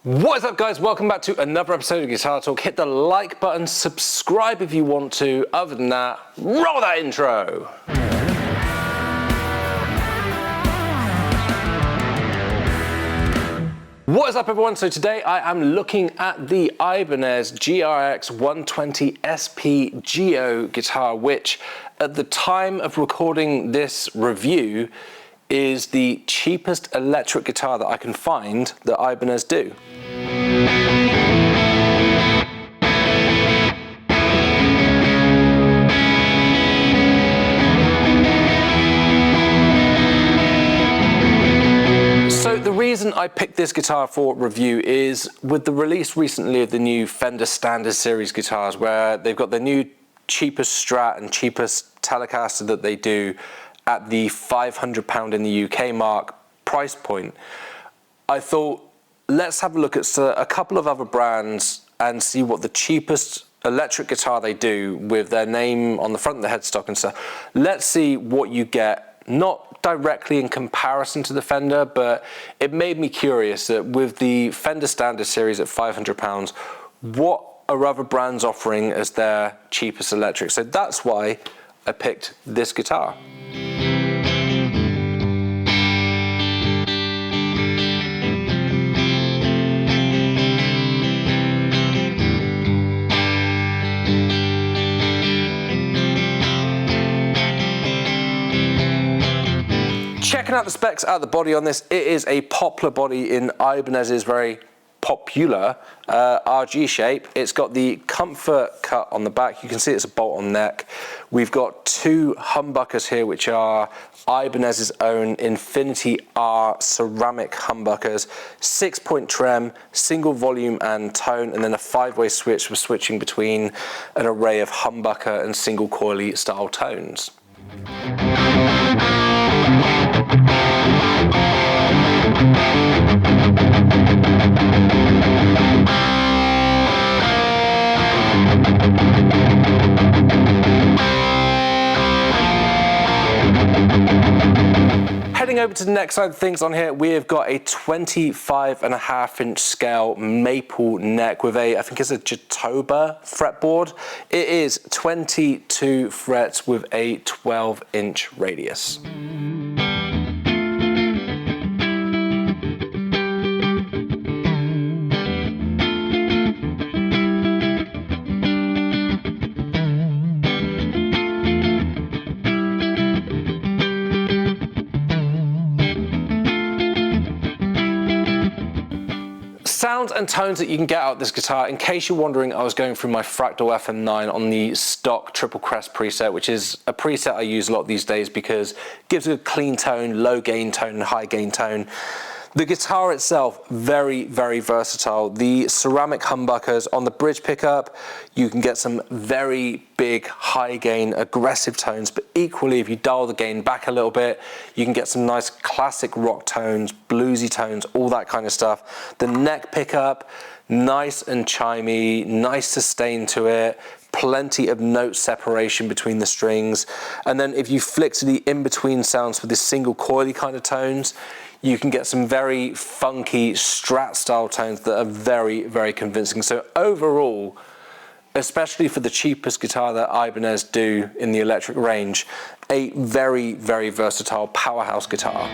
What is up, guys? Welcome back to another episode of Guitar Talk. Hit the like button, subscribe if you want to. Other than that, roll that intro. What is up, everyone? So today I am looking at the Ibanez GRX120SP Geo guitar, which at the time of recording this review is the cheapest electric guitar that I can find that Ibanez do. So the reason I picked this guitar for review is with the release recently of the new Fender Standard Series guitars, where they've got the new cheapest Strat and cheapest Telecaster that they do at the £500 in the UK mark price point. I thought, let's have a look at a couple of other brands and see what the cheapest electric guitar they do with their name on the front of the headstock and stuff. Let's see what you get, not directly in comparison to the Fender, but it made me curious that with the Fender Standard Series at £500, what are other brands offering as their cheapest electric? So that's why I picked this guitar. Checking out the specs out of the body on this, it is a poplar body in Ibanez's very popular RG shape. It's got the comfort cut on the back. You can see it's a bolt-on neck. We've got two humbuckers here, which are Ibanez's own Infinity R ceramic humbuckers, 6-point trem, single volume and tone, and then a 5-way switch for switching between an array of humbucker and single coily style tones. Heading over to the next side of things on here, we have got a 25.5-inch scale maple neck with a, I think it's a Jatoba fretboard. It is 22 frets with a 12-inch radius. Sounds and tones that you can get out of this guitar. In case you're wondering, I was going through my Fractal FM9 on the stock Triple Crest preset, which is a preset I use a lot these days because it gives a clean tone, low gain tone and high gain tone. The guitar itself, very, very versatile. The ceramic humbuckers on the bridge pickup, you can get some very big, high gain, aggressive tones, but equally, if you dial the gain back a little bit, you can get some nice classic rock tones, bluesy tones, all that kind of stuff. The neck pickup, nice and chimey, nice sustain to it, plenty of note separation between the strings. And then if you flick to the in-between sounds for this single coily kind of tones, you can get some very funky Strat style tones that are very, very convincing. So overall, especially for the cheapest guitar that Ibanez do in the electric range, a very, very versatile powerhouse guitar.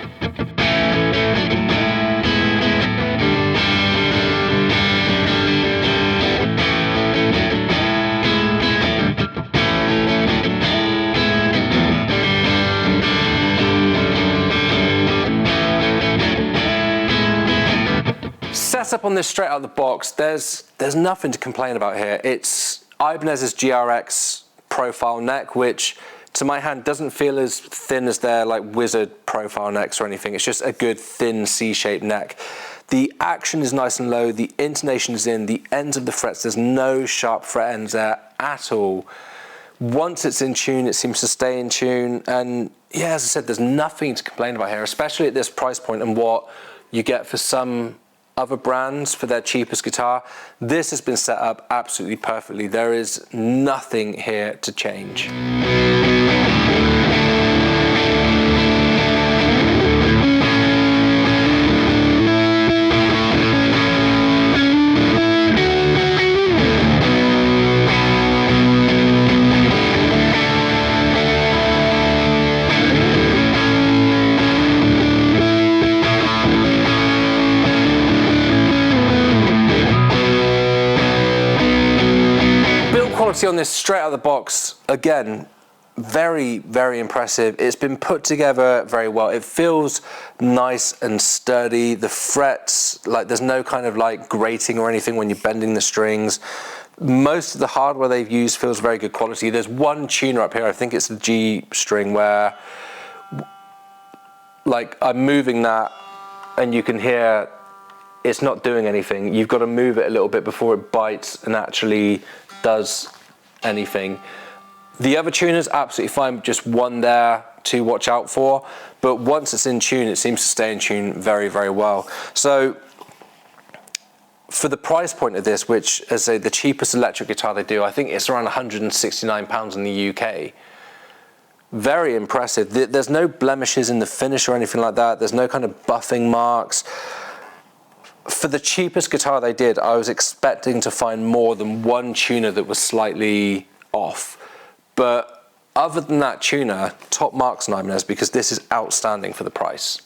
Setup on this straight out of the box, there's nothing to complain about here. It's Ibanez's GRX profile neck, which to my hand doesn't feel as thin as their like Wizard profile necks or anything. It's just a good thin C-shaped neck. The action is nice and low, the intonation is in, the ends of the frets, there's no sharp fret ends there at all. Once it's in tune, it seems to stay in tune, and yeah, as I said, there's nothing to complain about here, especially at this price point and what you get for some other brands for their cheapest guitar. This has been set up absolutely perfectly. There is nothing here to change. quality on this straight out of the box, again, very, very impressive. It's been put together very well. It feels nice and sturdy. The frets, like there's no kind of like grating or anything when you're bending the strings. Most of the hardware they've used feels very good quality. There's one tuner up here, I think it's the G string, where like I'm moving that and you can hear it's not doing anything. You've got to move it a little bit before it bites and actually does anything. The other tuner's absolutely fine, just one there to watch out for, but once it's in tune, it seems to stay in tune very, very well. So for the price point of this, which as I say, the cheapest electric guitar they do, I think it's around £169 in the UK. Very impressive. There's no blemishes in the finish or anything like that. There's no kind of buffing marks. For the cheapest guitar they did, I was expecting to find more than one tuner that was slightly off. But other than that tuner, top marks on Ibanez, because this is outstanding for the price.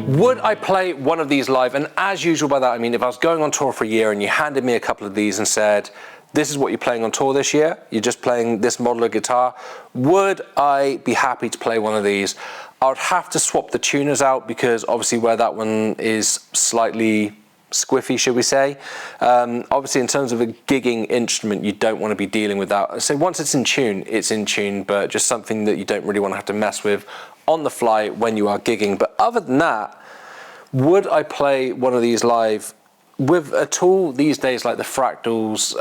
Would I play one of these live? And as usual by that, I mean, if I was going on tour for a year and you handed me a couple of these and said, this is what you're playing on tour this year, you're just playing this model of guitar, would I be happy to play one of these? I would have to swap the tuners out because obviously where that one is slightly squiffy, should we say. Obviously in terms of a gigging instrument, you don't want to be dealing with that. So once it's in tune, but just something that you don't really want to have to mess with on the fly when you are gigging. But other than that, would I play one of these live? With a tool these days like the Fractals,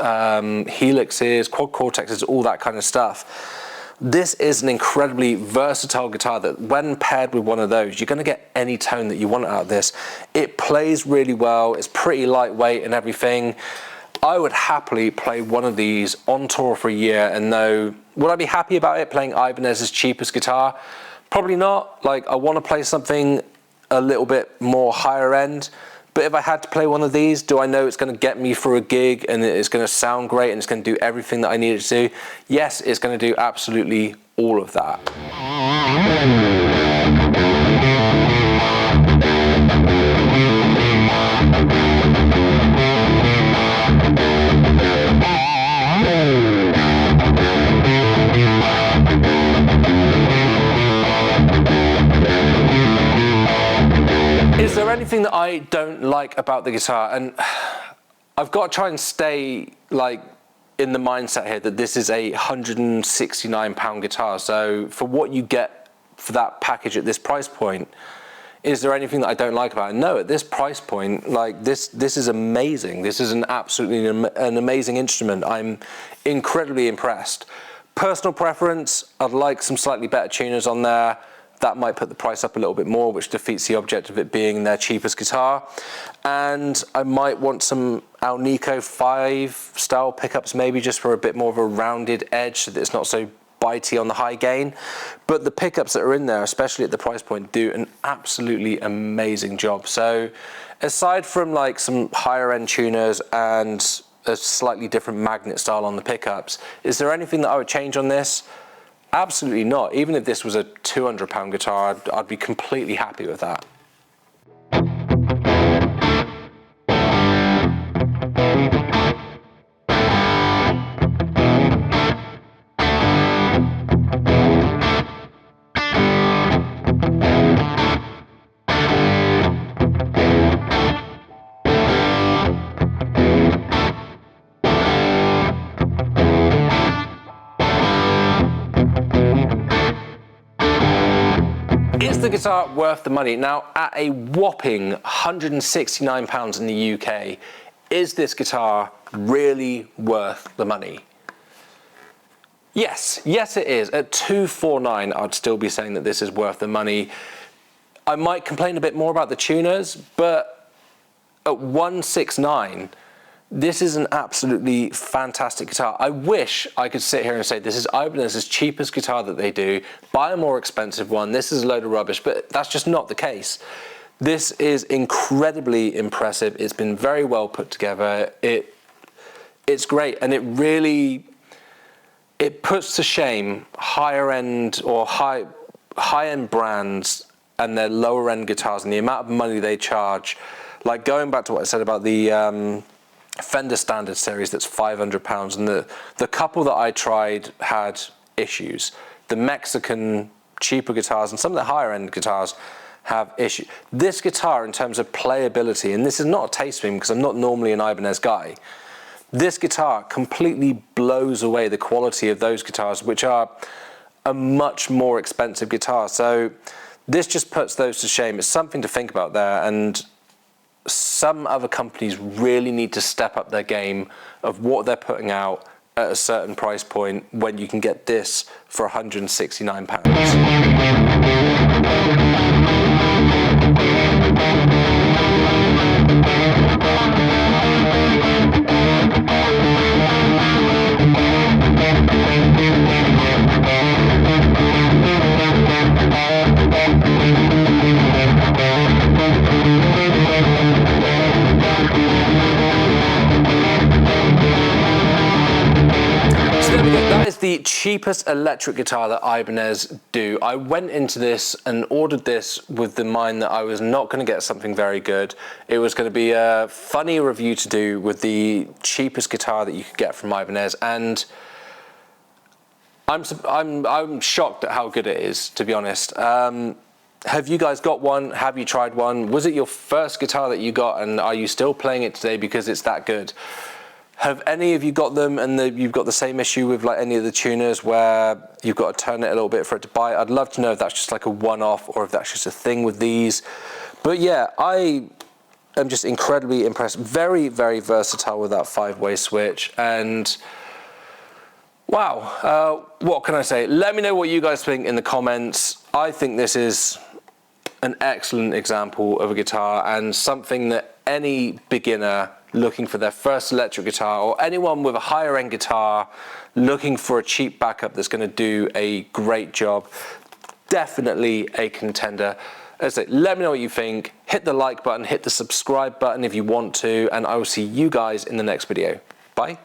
Helixes, Quad Cortexes, all that kind of stuff, this is an incredibly versatile guitar that when paired with one of those, you're going to get any tone that you want out of this. It plays really well, it's pretty lightweight and everything. I would happily play one of these on tour for a year and know, would I be happy about it playing Ibanez's cheapest guitar? Probably not. Like, I want to play something a little bit more higher end, but if I had to play one of these, do I know it's going to get me through a gig and it's going to sound great and it's going to do everything that I need it to do? Yes, it's going to do absolutely all of that. Is there anything that I don't like about the guitar? And I've got to try and stay like in the mindset here that this is a £169 guitar. So for what you get for that package at this price point, is there anything that I don't like about it? No, at this price point, like this is amazing. This is an absolutely an amazing instrument. I'm incredibly impressed. Personal preference, I'd like some slightly better tuners on there. That might put the price up a little bit more, which defeats the object of it being their cheapest guitar. And I might want some Alnico 5 style pickups, maybe just for a bit more of a rounded edge so that it's not so bitey on the high gain. But the pickups that are in there, especially at the price point, do an absolutely amazing job. So aside from like some higher end tuners and a slightly different magnet style on the pickups, is there anything that I would change on this? Absolutely not. Even if this was a £200 guitar, I'd be completely happy with that. Is the guitar worth the money? Now, at a whopping £169 in the UK, is this guitar really worth the money? Yes, it is. At £249, I'd still be saying that this is worth the money. I might complain a bit more about the tuners, but at £169, this is an absolutely fantastic guitar. I wish I could sit here and say this is Ibanez's cheapest guitar that they do, buy a more expensive one, this is a load of rubbish, but that's just not the case. This is incredibly impressive. It's been very well put together. It's great, and it puts to shame higher end or high-end brands and their lower end guitars and the amount of money they charge. Like going back to what I said about the Fender Standard Series, that's £500, and the couple that I tried had issues. The Mexican cheaper guitars and some of the higher end guitars have issues. This guitar, in terms of playability, and this is not a taste thing because I'm not normally an Ibanez guy, this guitar completely blows away the quality of those guitars, which are a much more expensive guitar. So this just puts those to shame. It's something to think about there, and some other companies really need to step up their game of what they're putting out at a certain price point when you can get this for £169. That is the cheapest electric guitar that Ibanez do. I went into this and ordered this with the mind that I was not going to get something very good. It was going to be a funny review to do with the cheapest guitar that you could get from Ibanez, and I'm shocked at how good it is, to be honest. Have you guys got one? Have you tried one? Was it your first guitar that you got, and are you still playing it today because it's that good? Have any of you got them and you've got the same issue with like any of the tuners where you've got to turn it a little bit for it to bite? I'd love to know if that's just like a one-off or if that's just a thing with these. But yeah, I am just incredibly impressed. Very, very versatile with that 5-way switch. And wow, what can I say? Let me know what you guys think in the comments. I think this is an excellent example of a guitar and something that any beginner looking for their first electric guitar, or anyone with a higher end guitar looking for a cheap backup that's going to do a great job, definitely a contender. As I say, let me know what you think. Hit the like button, hit the subscribe button if you want to, and I will see you guys in the next video. Bye.